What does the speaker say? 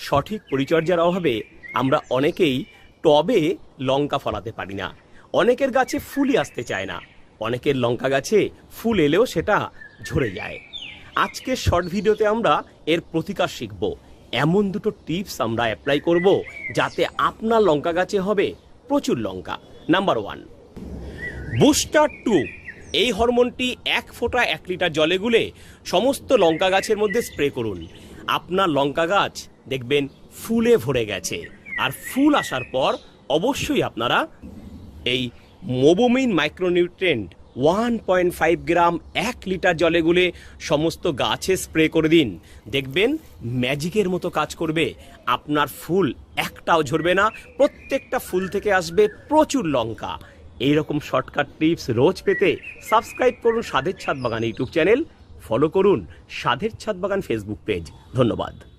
সঠিক পরিচর্যার অভাবে আমরা অনেকেই টবে লঙ্কা ফলাতে পারি না। অনেকের গাছে ফুলই আসতে চায় না। অনেকের লঙ্কা গাছে ফুল এলেও সেটা ঝরে যায়। আজকের শর্ট ভিডিওতে আমরা এর প্রতিকার শিখব। এমন দুটো টিপস আমরা অ্যাপ্লাই করব যাতে আপনার লঙ্কা গাছে হবে প্রচুর লঙ্কা। Number 1, booster 2। এই হরমোনটি 1 ফোঁটা 1 লিটার জলে গুলে সমস্ত লঙ্কা গাছের মধ্যে স্প্রে করুন। আপনার লঙ্কা গাছ দেখবেন ফুলে ভরে গেছে। আর ফুল আসার পর অবশ্যই আপনারা এই মোবোমিন মাইক্রোনিউট্রিয়েন্ট 1.5 গ্রাম 1 লিটার জলে গুলে সমস্ত গাছে স্প্রে করে দিন। দেখবেন ম্যাজিকের মতো কাজ করবে। আপনার ফুল একটাও ঝরবে না, প্রত্যেকটা ফুল থেকে আসবে প্রচুর লঙ্কা। এইরকম শর্টকাট টিপস রোজ পেতে সাবস্ক্রাইব করুন স্বাদের ছাদ বাগান ইউটিউব চ্যানেল, ফলো করুন স্বাদের ছাদ বাগান ফেসবুক পেজ। ধন্যবাদ।